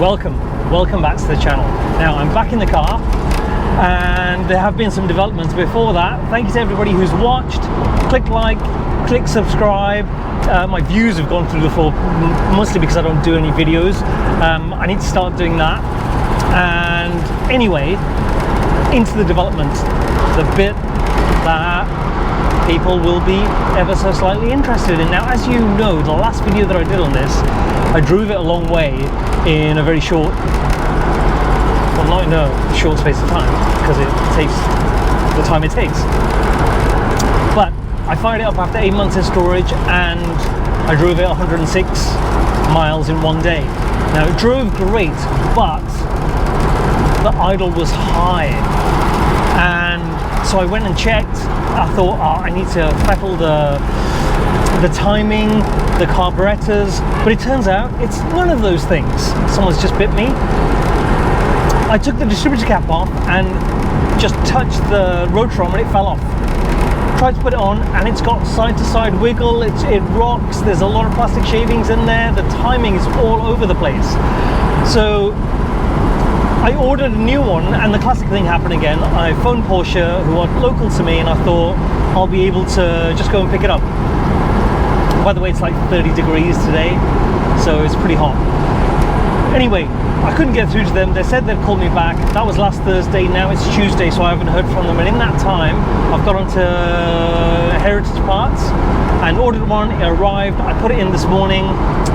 welcome back to the channel. Now I'm back in the car, and there have been some developments before that. Thank you to everybody who's watched. Click like, click subscribe. My views have gone through the floor, mostly because I don't do any videos. I need to start doing that. And anyway, into the development, the bit that people will be ever so slightly interested in. Now, as you know, the last video that I did on this, I drove it a long way in a very short, well, not in a short space of time, because it takes the time it takes. But I fired it up after 8 months in storage, and I drove it 106 miles in one day. Now, it drove great, but the idle was high, and so I went and checked. I thought, I need to throttle the timing, the carburetors, but it turns out it's none of those things. Someone's just bit me. I took the distributor cap off and just touched the rotor arm and it fell off. Tried to put it on and it's got side to side wiggle, it rocks, there's a lot of plastic shavings in there, the timing is all over the place. So I ordered a new one, and the classic thing happened again. I phoned Porsche, who are local to me, and I thought I'll be able to just go and pick it up. By the way, it's like 30 degrees today, so it's pretty hot. Anyway, I couldn't get through to them. They said they'd call me back. That was last Thursday, now it's Tuesday, so I haven't heard from them. And in that time, I've got onto Heritage Parts and ordered one. It arrived, I put it in this morning,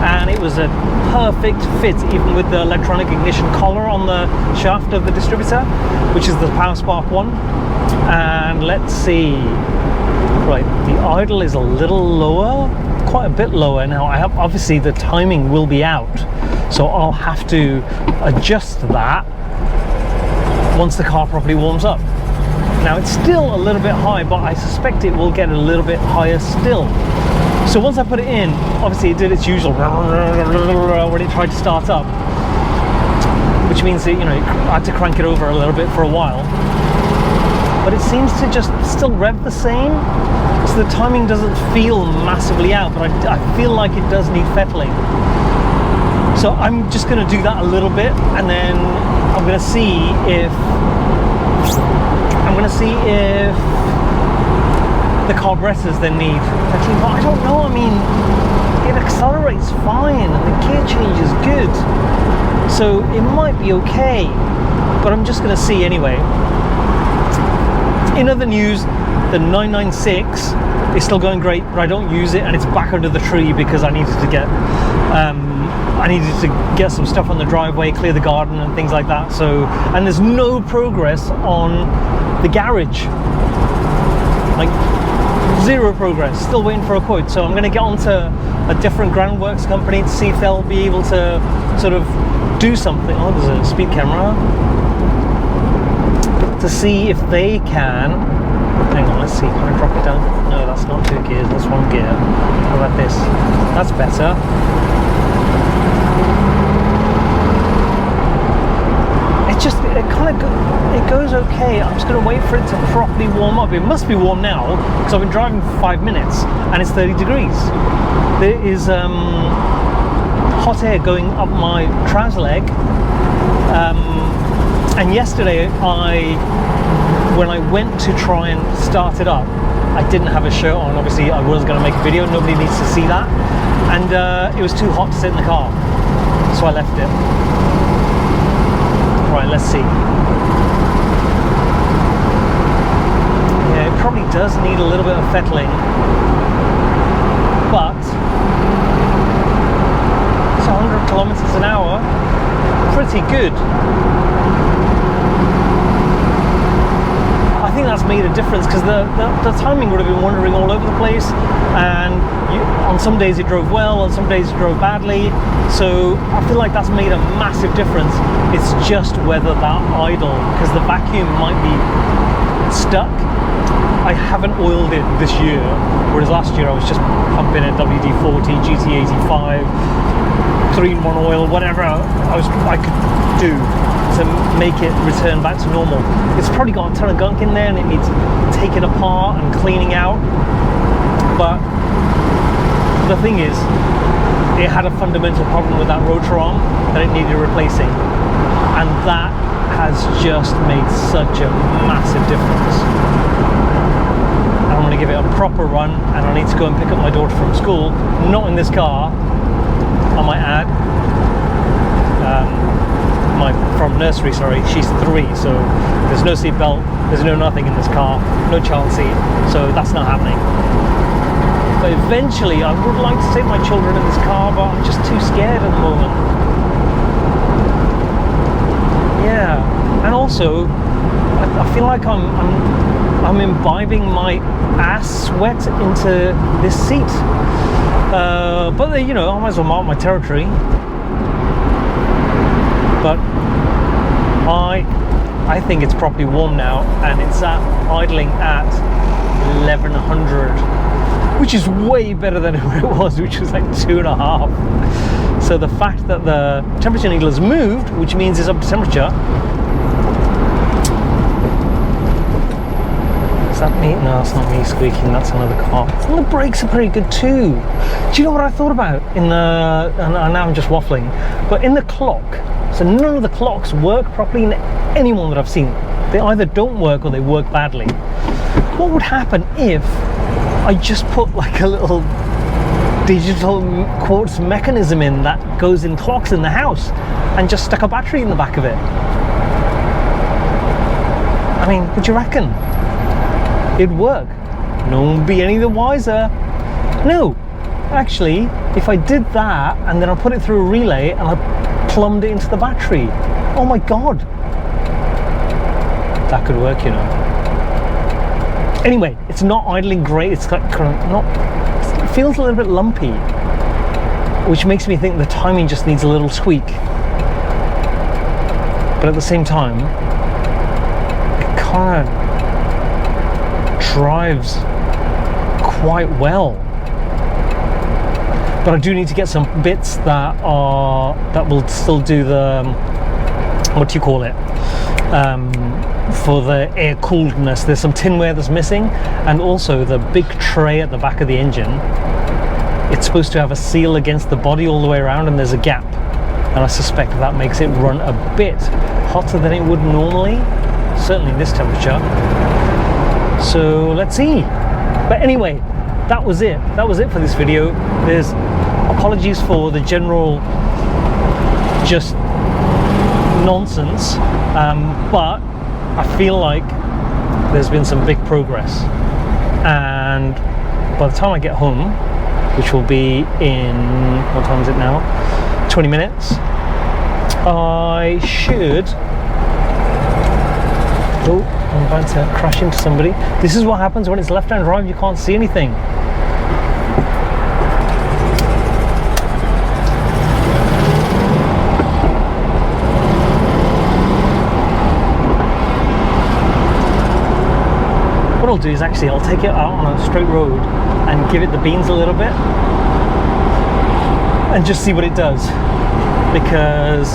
and it was a perfect fit, even with the electronic ignition collar on the shaft of the distributor, which is the Power Spark one. And let's see, right, the idle is a little lower, quite a bit lower. Now I have, obviously the timing will be out, so I'll have to adjust that once the car properly warms up. Now it's still a little bit high, but I suspect it will get a little bit higher still. So once I put it in, obviously it did its usual when it tried to start up, which means that, you know, I had to crank it over a little bit for a while. But it seems to just still rev the same, so the timing doesn't feel massively out, but I feel like it does need fettling. So I'm just going to do that a little bit, and then I'm going to see if the carburetors then need fettling. But I don't know. I mean, it accelerates fine, and the gear change is good, so it might be okay. But I'm just going to see anyway. In other news, the 996 is still going great, but I don't use it, and it's back under the tree because I needed to get some stuff on the driveway, clear the garden and things like that. So, and there's no progress on the garage, like zero progress, still waiting for a quote. So I'm going to get onto a different groundworks company to see if they'll be able to sort of do something. Oh, there's a speed camera. To see if they can, hang on, let's see, can I drop it down? No, that's not 2 gears, that's 1 gear. How about this? That's better. It goes okay. I'm just going to wait for it to properly warm up. It must be warm now, because I've been driving for 5 minutes and it's 30 degrees. There is hot air going up my trouser leg. And yesterday, when I went to try and start it up, I didn't have a shirt on. Obviously, I was going to make a video. Nobody needs to see that. And it was too hot to sit in the car, so I left it. Right, let's see. Yeah, it probably does need a little bit of fettling, but it's 100 kilometers an hour. Pretty good. I think that's made a difference, because the timing would have been wandering all over the place, and on some days it drove well, on some days it drove badly. So I feel like that's made a massive difference. It's just whether that idle, because the vacuum might be stuck. I haven't oiled it this year, whereas last year I was just pumping a WD-40, GT85, 3-in-1 oil, whatever I could do to make it return back to normal. It's probably got a ton of gunk in there, and it needs taking apart and cleaning out. But the thing is, it had a fundamental problem with that rotor arm that it needed replacing, and that has just made such a massive difference. I'm going to give it a proper run, and I need to go and pick up my daughter from school, not in this car, I might add, from nursery, sorry. She's 3, so there's no seat belt, there's no nothing in this car, no child seat, so that's not happening. But eventually I would like to take my children in this car, but I'm just too scared at the moment. Yeah, and also I feel like I'm imbibing my ass sweat into this seat. But you know, I might as well mark my territory. But I think it's properly warm now, and it's idling at 1100, which is way better than where it was, which was like 2.5. So the fact that the temperature needle has moved, which means it's up to temperature. Is that me? No, it's not me squeaking, that's another car. And the brakes are pretty good too. Do you know what I thought about in the, and now I'm just waffling, but in the clock, so none of the clocks work properly in any one that I've seen. They either don't work or they work badly. What would happen if I just put like a little digital quartz mechanism in that goes in clocks in the house and just stuck a battery in the back of it? I mean, what do you reckon? It'd work. No one would be any the wiser. No, actually, if I did that and then I put it through a relay and I plumbed it into the battery, oh my god, that could work, you know. Anyway, it's not idling great. It's like it feels a little bit lumpy, which makes me think the timing just needs a little tweak. But at the same time, it kind of drives quite well. But I do need to get some bits that will still do the, what do you call it, for the air cooledness. There's some tinware that's missing, and also the big tray at the back of the engine, it's supposed to have a seal against the body all the way around, and there's a gap, and I suspect that makes it run a bit hotter than it would normally, certainly this temperature. So let's see. But anyway, that was it for this video. There's apologies for the general just nonsense, but I feel like there's been some big progress, and by the time I get home, which will be in, what time is it now, 20 minutes, I should, oh, I'm about to crash into somebody. This is what happens when it's left-hand drive, you can't see anything. What I'll do is actually I'll take it out on a straight road and give it the beans a little bit and just see what it does, because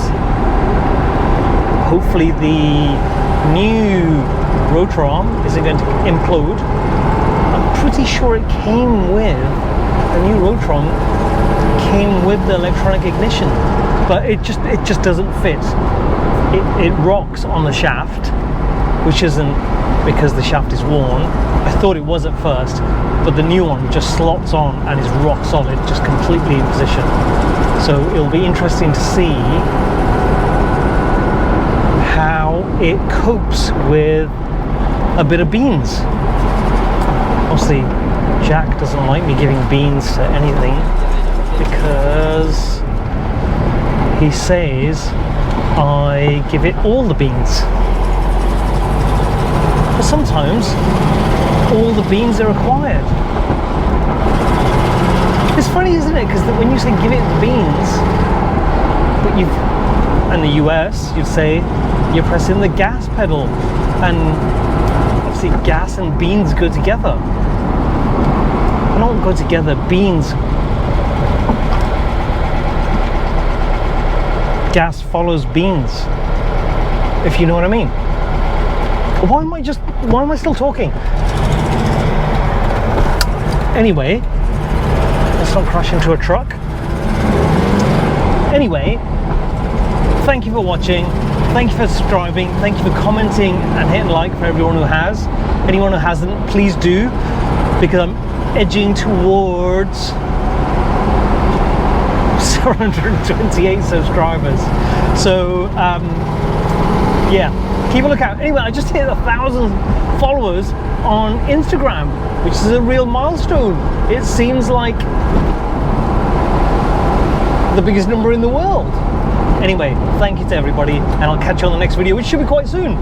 hopefully the new rotor arm isn't going to implode. I'm pretty sure it came with, the new rotor arm came with the electronic ignition, but it just doesn't fit. It rocks on the shaft, which isn't because the shaft is worn. I thought it was at first, but the new one just slots on and is rock solid, just completely in position. So it'll be interesting to see how it copes with a bit of beans. Obviously, Jack doesn't like me giving beans to anything because he says I give it all the beans. But sometimes all the beans are required. It's funny, isn't it? Because when you say give it the beans, but in the US, you'd say you're pressing the gas pedal, and obviously gas and beans go together. They don't go together. Beans, gas follows beans, if you know what I mean. Why am I still talking? Anyway, let's not crash into a truck. Anyway, thank you for watching, thank you for subscribing, thank you for commenting and hitting like for everyone who has. Anyone who hasn't, please do, because I'm edging towards 728 subscribers. So yeah, keep a lookout. Anyway, I just hit 1,000 followers on Instagram, which is a real milestone. It seems like the biggest number in the world. Anyway, thank you to everybody, and I'll catch you on the next video, which should be quite soon.